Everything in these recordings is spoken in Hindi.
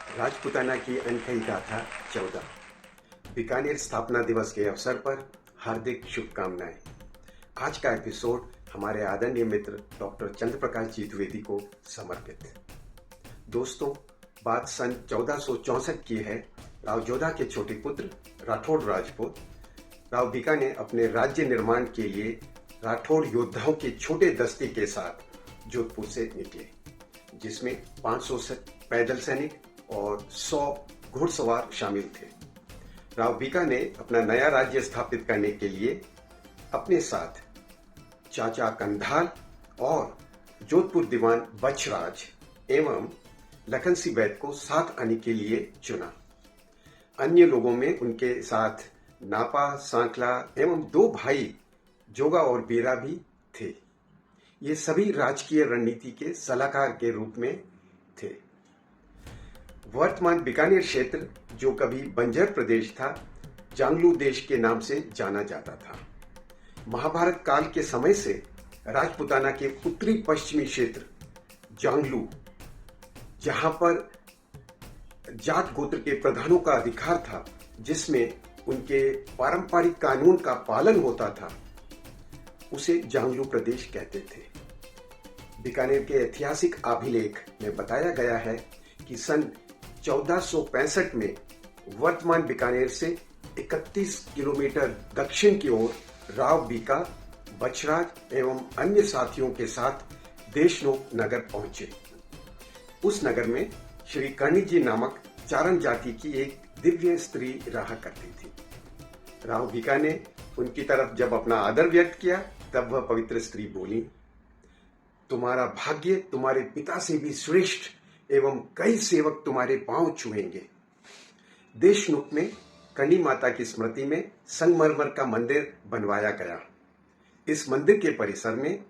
राजपूताना की अनकही गाथा 14। बीकानेर स्थापना दिवस के अवसर पर हार्दिक शुभकामनाएं। आज का एपिसोड हमारे आदरणीय मित्र डॉक्टर चंद्र प्रकाश जी द्विवेदी को समर्पित। दोस्तों, बात सन 1464 की है। राव जोधा के छोटे पुत्र राठौड़ राजपूत राव बीका ने अपने राज्य निर्माण के लिए राठौड़ योद्धाओं के छोटे दस्ते के साथ जोधपुर से निकले, जिसमें 500 पैदल सैनिक और 100 घुड़सवार शामिल थे। राव बीका ने अपना नया राज्य स्थापित करने के लिए अपने साथ चाचा कंधाल और जोधपुर दीवान बछराज एवं लखन सिंह वैद को साथ आने के लिए चुना। अन्य लोगों में उनके साथ नापा, सांकला एवं 2 भाई जोगा और बेरा भी थे। ये सभी राजकीय रणनीति के सलाहकार के रूप में थे। वर्तमान बीकानेर क्षेत्र, जो कभी बंजर प्रदेश था, जांगलू देश के नाम से जाना जाता था। महाभारत काल के समय से राजपूताना के उत्तरी पश्चिमी क्षेत्र जांगलू, जहां पर जाट गोत्र के प्रधानों का अधिकार था, जिसमें उनके पारंपरिक कानून का पालन होता था, उसे जांगलू प्रदेश कहते थे। बीकानेर के ऐतिहासिक अभिलेख में बताया गया है कि सन 1465 में वर्तमान बीकानेर से 31 किलोमीटर दक्षिण की ओर राव बीका, बछराज एवं अन्य साथियों के साथ देशनोक नगर पहुंचे। उस नगर में श्री कर्णी जी नामक चारण जाति की एक दिव्य स्त्री रहा करती थी। राव बीका ने उनकी तरफ जब अपना आदर व्यक्त किया, तब वह पवित्र स्त्री बोली, तुम्हारा भाग्य तुम्हारे पिता से भी श्रेष्ठ एवं कई सेवक तुम्हारे पांव छुएंगे। देशनुक में कर्णी माता की स्मृति में संगमरमर का मंदिर बनवाया गया। इस मंदिर के परिसर में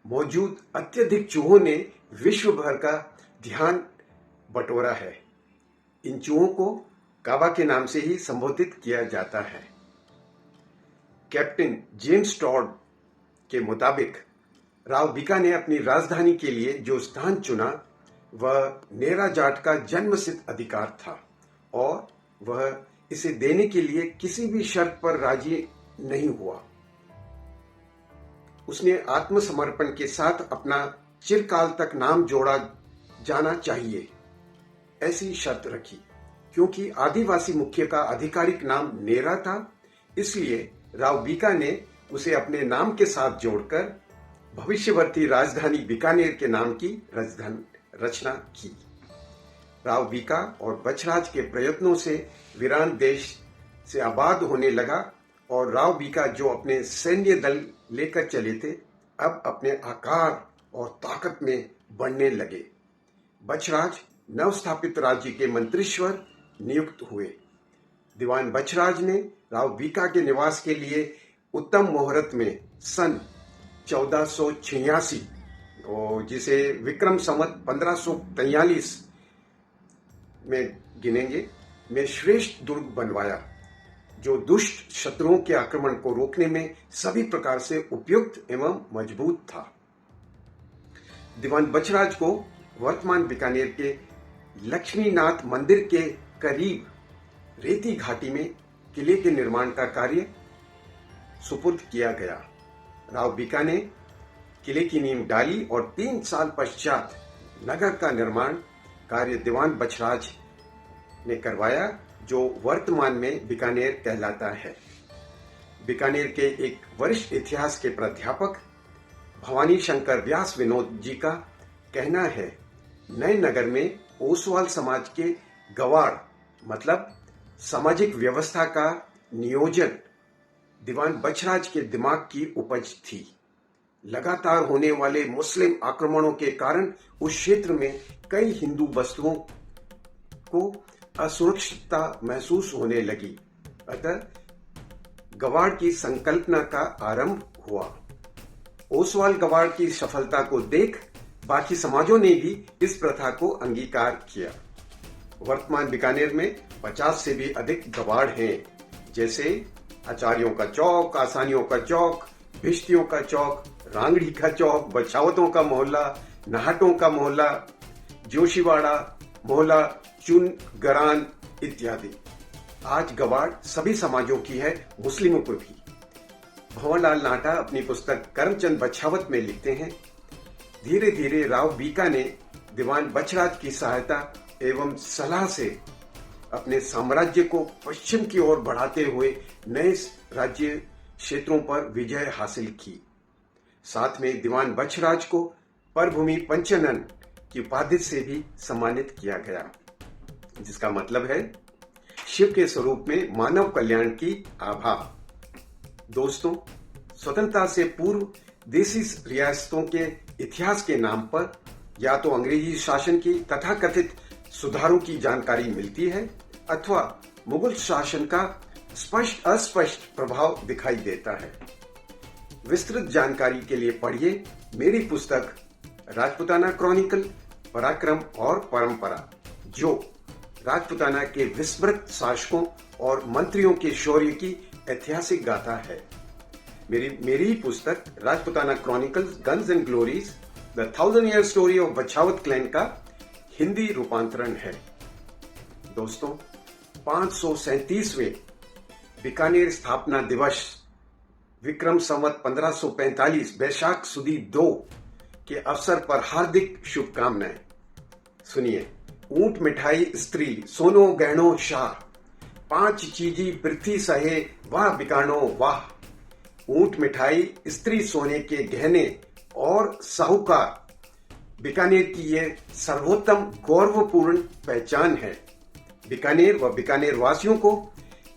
मौजूद अत्यधिक चूहों ने विश्व भर का ध्यान बटोरा है। इन चूहों को काबा के नाम से ही संबोधित किया जाता है। कैप्टन जेम्स टॉड के मुताबिक राव बीका ने अपनी राजधानी के लिए जो स्थान चुना, वह नेरा जाट का जन्मसिद्ध अधिकार था और वह इसे देने के लिए किसी भी शर्त पर राजी नहीं हुआ। उसने आत्मसमर्पण के साथ अपना चिरकाल तक नाम जोड़ा जाना चाहिए, ऐसी शर्त रखी। क्योंकि आदिवासी मुख्य का आधिकारिक नाम नेरा था, इसलिए राव बीका ने उसे अपने नाम के साथ जोड़कर भविष्यवर्ती राजधानी बीकानेर के नाम की रचना की। राव बीका और बछराज के प्रयत्नों से वीरान देश से आबाद होने लगा और राव बीका, जो अपने सैन्य दल लेकर चले थे, अब अपने आकार और ताकत में बढ़ने लगे। बछराज नवस्थापित राज्य के मंत्रीश्वर नियुक्त हुए। दीवान बछराज ने राव बीका के निवास के लिए उत्तम मुहूर्त में सन 1486, जिसे विक्रम संवत 1543 में गिनेंगे, में श्रेष्ठ दुर्ग बनवाया, जो दुष्ट शत्रुओं के आक्रमण को रोकने में सभी प्रकार से उपयुक्त एवं मजबूत था। दीवान बछराज को वर्तमान बीकानेर के लक्ष्मीनाथ मंदिर के करीब रेती घाटी में किले के निर्माण का कार्य सुपुर्द किया गया। राव बीका ने किले की नींव डाली और 3 साल पश्चात नगर का निर्माण कार्य दीवान बछराज ने करवाया, जो वर्तमान में बीकानेर कहलाता है। बीकानेर के एक वरिष्ठ इतिहास के प्राध्यापक भवानी शंकर व्यास विनोद जी का कहना है, नए नगर में ओसवाल समाज के गवाड़ मतलब सामाजिक व्यवस्था का नियोजन दीवान बछराज के दिमाग की उपज थी। लगातार होने वाले मुस्लिम आक्रमणों के कारण उस क्षेत्र में कई हिंदू बस्तियों को असुरक्षितता महसूस होने लगी। अतः गवाड़ की संकल्पना का आरंभ हुआ। ओसवाल गवाड़ की सफलता को देख बाकी समाजों ने भी इस प्रथा को अंगीकार किया। वर्तमान बीकानेर में 50 से भी अधिक गवाड़ हैं, जैसे आचार्यों का चौक, आसानियों का चौक, भिश्तियों का चौक, रांगड़ी का चौक, बछावतों का मोहल्ला, नाहटों का मोहल्ला, जोशीवाड़ा, मोहला, चुन, गरान इत्यादि। आज गवाड़ सभी समाजों की है, मुस्लिमों को भी। भंवरलाल नाटा अपनी पुस्तक करमचंद बछावत में लिखते हैं, धीरे धीरे राव बीका ने दीवान बछराज की सहायता एवं सलाह से अपने साम्राज्य को पश्चिम की ओर बढ़ाते हुए नए राज्य क्षेत्रों पर विजय हासिल की। साथ में दीवान बछराज को परभूमि पंचनन की उपाधि से भी सम्मानित किया गया, जिसका मतलब है शिव के स्वरूप में मानव कल्याण की आभा। दोस्तों, स्वतंत्रता से पूर्व देसी रियासतों के इतिहास के नाम पर या तो अंग्रेजी शासन की तथाकथित सुधारों की जानकारी मिलती है अथवा मुगल शासन का स्पष्ट अस्पष्ट प्रभाव दिखाई देता है। विस्तृत जानकारी के लिए पढ़िए मेरी पुस्तक राजपूताना क्रॉनिकल, पराक्रम और परंपरा, जो राजपूताना के विस्मृत शासकों और मंत्रियों के शौर्य की ऐतिहासिक गाथा है। मेरी पुस्तक Rajputana chronicles, guns and glories, the 1000 year story of Bachhawat clan का हिंदी रूपांतरण है। दोस्तों, 537वें बीकानेर स्थापना दिवस विक्रम संवत 1545 बैशाख सुदी 2 के अवसर पर हार्दिक शुभकामनाएं। सुनिए, ऊंट मिठाई स्त्री, सोनो गहनो शाह, 5 चीजी पृथ्वी सहे, वाह बिकानो वाह। ऊंट मिठाई, स्त्री, सोने के गहने और साहूकार बीकानेर की यह सर्वोत्तम गौरवपूर्ण पहचान है। बीकानेर व बीकानेर वासियों को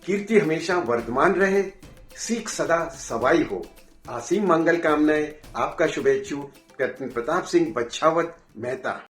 कीर्ति हमेशा वर्धमान रहे, सीख सदा सवाई हो। असीम मंगल कामनाएं। आपका शुभेच्छु कैप्टन प्रताप सिंह बछावत मेहता।